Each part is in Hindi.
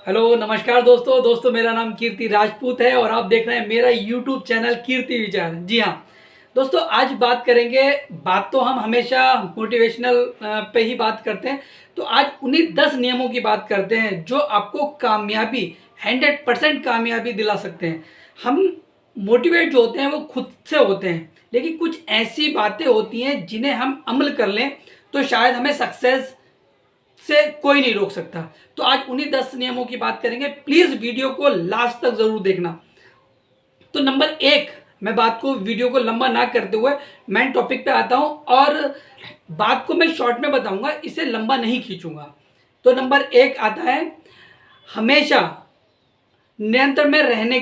हेलो नमस्कार दोस्तों मेरा नाम कीर्ति राजपूत है और आप देख रहे हैं मेरा यूट्यूब चैनल कीर्ति विचार। जी हाँ दोस्तों, आज बात करेंगे। बात तो हम हमेशा मोटिवेशनल पे ही बात करते हैं। तो आज उन्हीं 10 नियमों की बात करते हैं जो आपको कामयाबी 100% कामयाबी दिला सकते हैं। हम मोटिवेट जो होते हैं वो खुद से होते हैं, लेकिन कुछ ऐसी बातें होती हैं जिन्हें हम अमल कर लें तो शायद हमें सक्सेस से कोई नहीं रोक सकता। तो आज उन्हीं 10 नियमों की बात करेंगे। प्लीज वीडियो को लास्ट तक जरूर देखना। तो नंबर 1, मैं बात को वीडियो को लंबा ना करते हुए मेन टॉपिक पे आता हूं और बात को मैं शॉर्ट में बताऊंगा, इसे लंबा नहीं खींचूंगा। तो नंबर 1 आता है, हमेशा नियंत्रण में रहने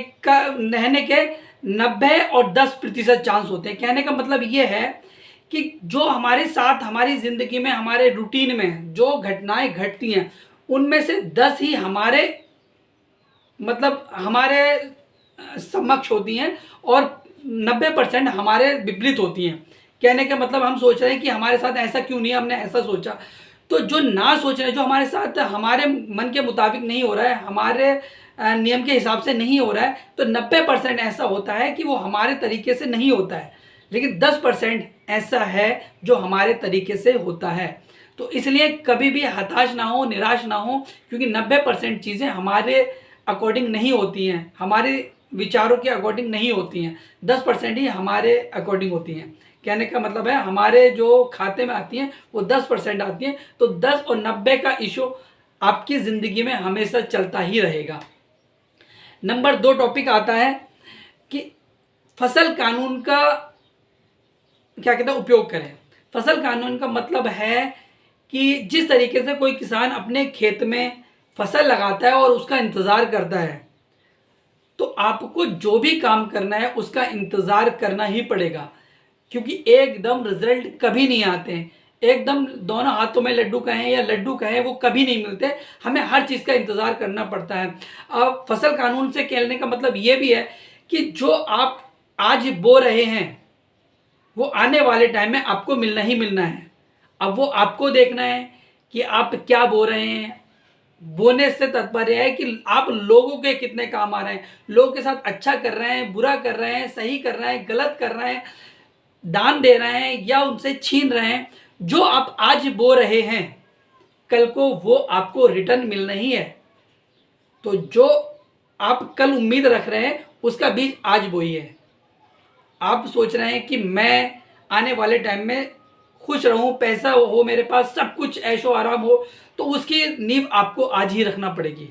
के 90 और 10% चांस होते हैं। कहने का मतलब ये है कि जो हमारे साथ हमारी ज़िंदगी में हमारे रूटीन में जो घटनाएं घटती हैं उनमें से 10 ही हमारे समक्ष होती हैं और 90% हमारे विपरीत होती हैं। कहने का मतलब हम सोच रहे हैं कि हमारे साथ ऐसा क्यों नहीं है, हमने ऐसा सोचा। तो जो ना सोच रहे हैं, जो हमारे साथ हमारे मन के मुताबिक नहीं हो रहा है, हमारे नियम के हिसाब से नहीं हो रहा है, तो 90% ऐसा होता है कि वो हमारे तरीके से नहीं होता है, लेकिन 10% ऐसा है जो हमारे तरीके से होता है। तो इसलिए कभी भी हताश ना हो, निराश ना हो, क्योंकि 90% चीज़ें हमारे अकॉर्डिंग नहीं होती हैं, हमारे विचारों के अकॉर्डिंग नहीं होती हैं। 10% ही हमारे अकॉर्डिंग होती हैं। कहने का मतलब है हमारे जो खाते में आती हैं वो 10% आती हैं। तो 10 और 90 का इशू आपकी ज़िंदगी में हमेशा चलता ही रहेगा। नंबर 2 टॉपिक आता है कि फसल कानून का क्या कहते हैं उपयोग करें। फसल कानून का मतलब है कि जिस तरीके से कोई किसान अपने खेत में फसल लगाता है और उसका इंतज़ार करता है, तो आपको जो भी काम करना है उसका इंतज़ार करना ही पड़ेगा, क्योंकि एकदम रिजल्ट कभी नहीं आते हैं। एकदम दोनों हाथों में लड्डू कहें या लड्डू कहें, वो कभी नहीं मिलते। हमें हर चीज़ का इंतज़ार करना पड़ता है। अब फसल कानून से कहने का मतलब ये भी है कि जो आप आज बो रहे हैं वो आने वाले टाइम में आपको मिलना ही मिलना है। अब वो आपको देखना है कि आप क्या बो रहे हैं। बोने से तात्पर्य है कि आप लोगों के कितने काम आ रहे हैं, लोगों के साथ अच्छा कर रहे हैं, बुरा कर रहे हैं, सही कर रहे हैं, गलत कर रहे हैं, दान दे रहे हैं या उनसे छीन रहे हैं। जो आप आज बो रहे हैं कल को वो आपको रिटर्न मिलना ही है। तो जो आप कल उम्मीद रख रहे हैं उसका बीज आज बोइए। आप सोच रहे हैं कि मैं आने वाले टाइम में खुश रहूं, पैसा हो मेरे पास, सब कुछ ऐशो आराम हो, तो उसकी नींव आपको आज ही रखना पड़ेगी।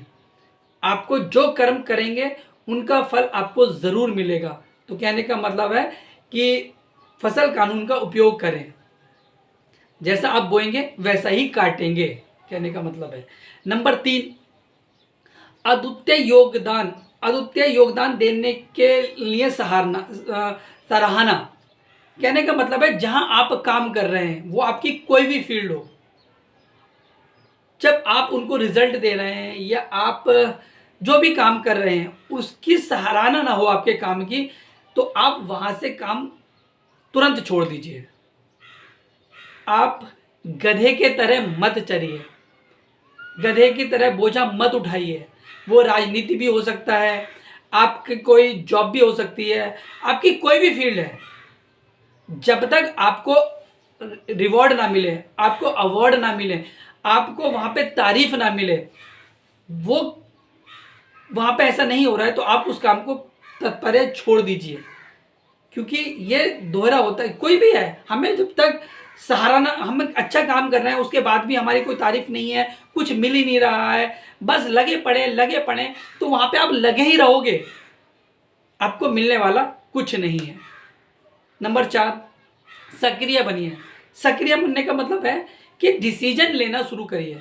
आपको जो कर्म करेंगे उनका फल आपको ज़रूर मिलेगा। तो कहने का मतलब है कि फसल कानून का उपयोग करें, जैसा आप बोएंगे वैसा ही काटेंगे, कहने का मतलब है। नंबर 3, अद्वितीय योगदान देने के लिए सराहना। कहने का मतलब है जहां आप काम कर रहे हैं, वो आपकी कोई भी फील्ड हो, जब आप उनको रिजल्ट दे रहे हैं या आप जो भी काम कर रहे हैं उसकी सराहना ना हो आपके काम की, तो आप वहां से काम तुरंत छोड़ दीजिए। आप गधे के तरह मत चलिए, गधे की तरह बोझा मत उठाइए। वो राजनीति भी हो सकता है, आपकी कोई जॉब भी हो सकती है, आपकी कोई भी फील्ड है। जब तक आपको रिवॉर्ड ना मिले, आपको अवार्ड ना मिले, आपको वहाँ पे तारीफ ना मिले, वो वहाँ पे ऐसा नहीं हो रहा है, तो आप उस काम को तत्पर छोड़ दीजिए। क्योंकि ये दोहरा होता है। कोई भी है, हमें जब तक सहारा, हम अच्छा काम कर रहे हैं उसके बाद भी हमारी कोई तारीफ नहीं है, कुछ मिल ही नहीं रहा है, बस लगे पड़े, तो वहाँ पे आप लगे ही रहोगे, आपको मिलने वाला कुछ नहीं है। नंबर 4, सक्रिय बनिए। सक्रिय बनने का मतलब है कि डिसीजन लेना शुरू करिए।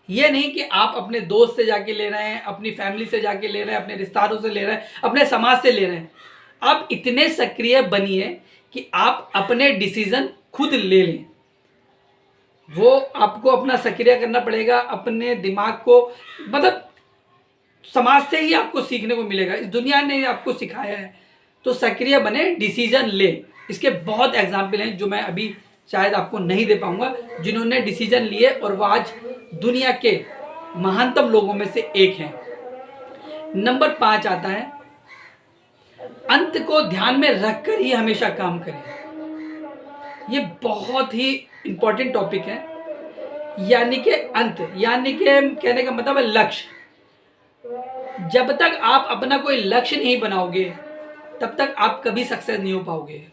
ये नहीं कि आप अपने दोस्त से जाके ले रहे हैं, अपनी फैमिली से जाके ले रहे हैं, अपने रिश्तेदारों से ले रहे हैं, अपने समाज से ले रहे हैं। आप इतने सक्रिय बनिए कि आप अपने डिसीजन खुद ले लें। वो आपको अपना सक्रिय करना पड़ेगा, अपने दिमाग को, मतलब समाज से ही आपको सीखने को मिलेगा, इस दुनिया ने आपको सिखाया है। तो सक्रिय बने, डिसीजन ले। इसके बहुत एग्जाम्पल हैं जो मैं अभी शायद आपको नहीं दे पाऊंगा, जिन्होंने डिसीजन लिए और वो आज दुनिया के महानतम लोगों में से एक हैं। नंबर 5 आता है, अंत को ध्यान में रखकर ही हमेशा काम करें। ये बहुत ही इंपॉर्टेंट टॉपिक है। यानी कि अंत, यानी कि कहने का मतलब है लक्ष्य। जब तक आप अपना कोई लक्ष्य नहीं बनाओगे तब तक आप कभी सक्सेस नहीं हो पाओगे।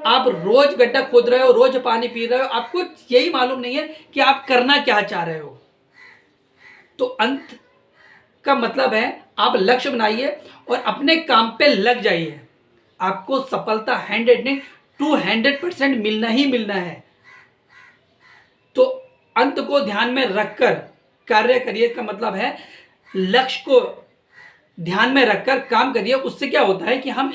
आप रोज गड्ढा खोद रहे हो, रोज पानी पी रहे हो, आपको यही मालूम नहीं है कि आप करना क्या चाह रहे हो। तो अंत का मतलब है आप लक्ष्य बनाइए और अपने काम पे लग जाइए। आपको सफलता 100 नहीं 200% मिलना ही मिलना है। तो अंत को ध्यान में रखकर कार्य करिए का मतलब है लक्ष्य को ध्यान में रखकर काम करिए। उससे क्या होता है कि हम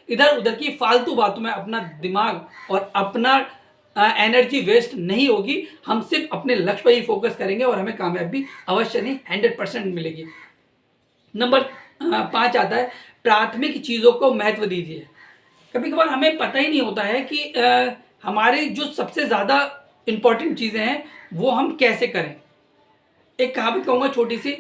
इधर उधर की फालतू बातों में अपना दिमाग और अपना एनर्जी वेस्ट नहीं होगी। हम सिर्फ अपने लक्ष्य पर ही फोकस करेंगे और हमें कामयाबी अवश्य नहीं 100% मिलेगी। नंबर 5 आता है, प्राथमिक चीज़ों को महत्व दीजिए। कभी कभार हमें पता ही नहीं होता है कि हमारी जो सबसे ज़्यादा इम्पॉर्टेंट चीज़ें हैं वो हम कैसे करें। एक कहावत कहूँगा छोटी सी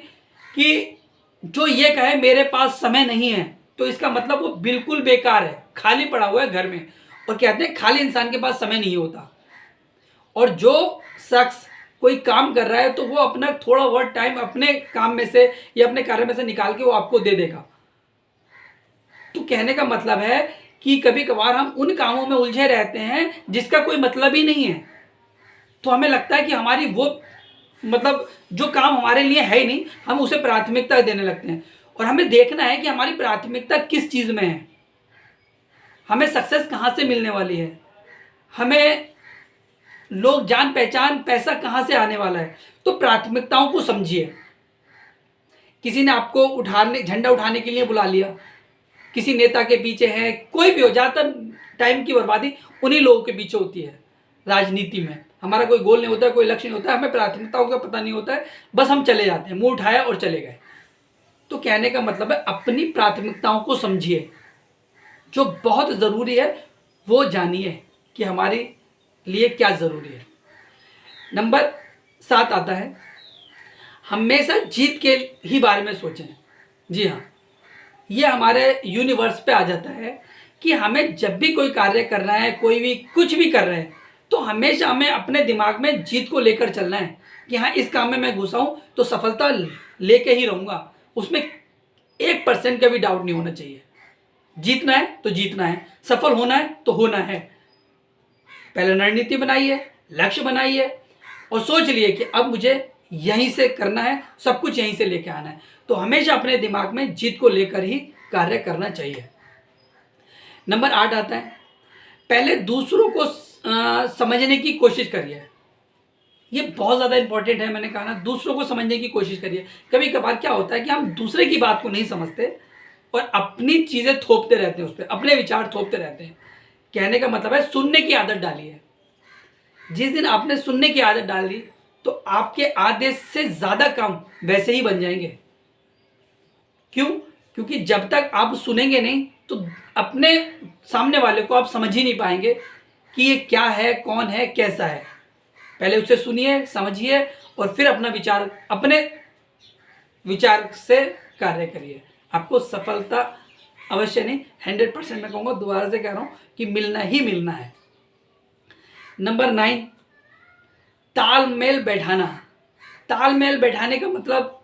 कि जो ये कहे मेरे पास समय नहीं है तो इसका मतलब वो बिल्कुल बेकार है, खाली पड़ा हुआ है घर में। और कहते हैं खाली इंसान के पास समय नहीं होता। और जो शख्स कोई काम कर रहा है तो वो अपना थोड़ा बहुत टाइम अपने काम में से या अपने कार्य में से निकाल के वो आपको दे देगा। तो कहने का मतलब है कि कभी कभार हम उन कामों में उलझे रहते हैं जिसका कोई मतलब ही नहीं है। तो हमें लगता है कि हमारी वो मतलब जो काम हमारे लिए है ही नहीं, हम उसे प्राथमिकता देने लगते हैं। और हमें देखना है कि हमारी प्राथमिकता किस चीज़ में है, हमें सक्सेस कहाँ से मिलने वाली है, हमें लोग जान पहचान पैसा कहाँ से आने वाला है। तो प्राथमिकताओं को समझिए। किसी ने आपको झंडा उठाने के लिए बुला लिया, किसी नेता के पीछे है, कोई भी हो, ज़्यादातर टाइम की बर्बादी उन्हीं लोगों के पीछे होती है। राजनीति में हमारा कोई गोल नहीं होता, कोई लक्ष्य नहीं होता, हमें प्राथमिकताओं का पता नहीं होता है, बस हम चले जाते हैं, मुंह उठाया और चले गए। तो कहने का मतलब है अपनी प्राथमिकताओं को समझिए, जो बहुत ज़रूरी है वो जानिए कि हमारे लिए क्या ज़रूरी है। नंबर 7 आता है, हमेशा जीत के ही बारे में सोचें। जी हाँ, ये हमारे यूनिवर्स पे आ जाता है कि हमें जब भी कोई कार्य करना है, कोई भी कुछ भी कर रहे हैं, तो हमेशा हमें अपने दिमाग में जीत को लेकर चलना है कि हाँ इस काम में मैं घुसा हूँ तो सफलता लेके ही रहूँगा। उसमें 1% का भी डाउट नहीं होना चाहिए। जीतना है तो जीतना है, सफल होना है तो होना है। पहले रणनीति बनाइए, लक्ष्य बनाइए और सोच लिए कि अब मुझे यहीं से करना है, सब कुछ यहीं से लेके आना है। तो हमेशा अपने दिमाग में जीत को लेकर ही कार्य करना चाहिए। नंबर 8 आता है, पहले दूसरों को समझने की कोशिश करिए। ये बहुत ज़्यादा इंपॉर्टेंट है। मैंने कहा ना, दूसरों को समझने की कोशिश करिए। कभी कभार क्या होता है कि हम दूसरे की बात को नहीं समझते और अपनी चीज़ें थोपते रहते हैं, उस पर अपने विचार थोपते रहते हैं। कहने का मतलब है सुनने की आदत डालिए। जिस दिन आपने सुनने की आदत डाल दी तो आपके आधे से ज़्यादा काम वैसे ही बन जाएंगे। क्यों? क्योंकि जब तक आप सुनेंगे नहीं तो अपने सामने वाले को आप समझ ही नहीं पाएंगे कि ये क्या है, कौन है, कैसा है। पहले उसे सुनिए, समझिए और फिर अपने विचार से कार्य करिए। आपको सफलता अवश्य नहीं 100% मैं कहूँगा, दोबारा से कह रहा हूँ कि मिलना ही मिलना है। नंबर 9, तालमेल बैठाना। तालमेल बैठाने का मतलब,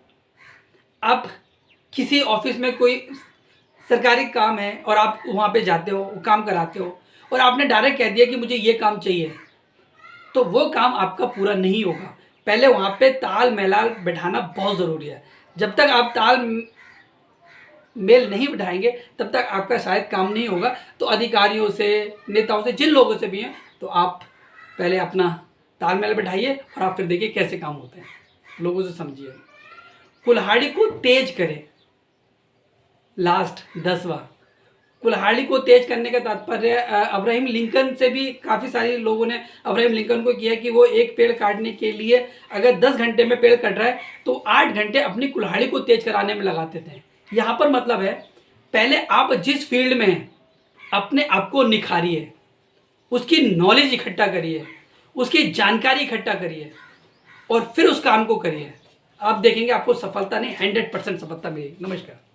आप किसी ऑफिस में कोई सरकारी काम है और आप वहाँ पे जाते हो, काम कराते हो और आपने डायरेक्ट कह दिया कि मुझे ये काम चाहिए, तो वो काम आपका पूरा नहीं होगा। पहले वहाँ पे तालमेल बैठाना बहुत ज़रूरी है। जब तक आप तालमेल नहीं बैठाएंगे तब तक आपका शायद काम नहीं होगा। तो अधिकारियों से, नेताओं से, जिन लोगों से भी हैं, तो आप पहले अपना तालमेल बैठाइए और आप फिर देखिए कैसे काम होते हैं, लोगों से समझिए। कुल्हाड़ी को तेज करें। लास्ट 10वां, कुल्हाड़ी को तेज करने का तात्पर्य अब्राहम लिंकन से भी काफ़ी सारे लोगों ने अब्राहम लिंकन को किया कि वो एक पेड़ काटने के लिए अगर 10 घंटे में पेड़ कट रहा है तो 8 घंटे अपनी कुल्हाड़ी को तेज कराने में लगाते थे। यहाँ पर मतलब है पहले आप जिस फील्ड में हैं अपने आप को निखारिए, उसकी नॉलेज इकट्ठा करिए, उसकी जानकारी इकट्ठा करिए और फिर उस काम को करिए। आप देखेंगे आपको सफलता नहीं 100% सफलता मिलेगी। नमस्कार।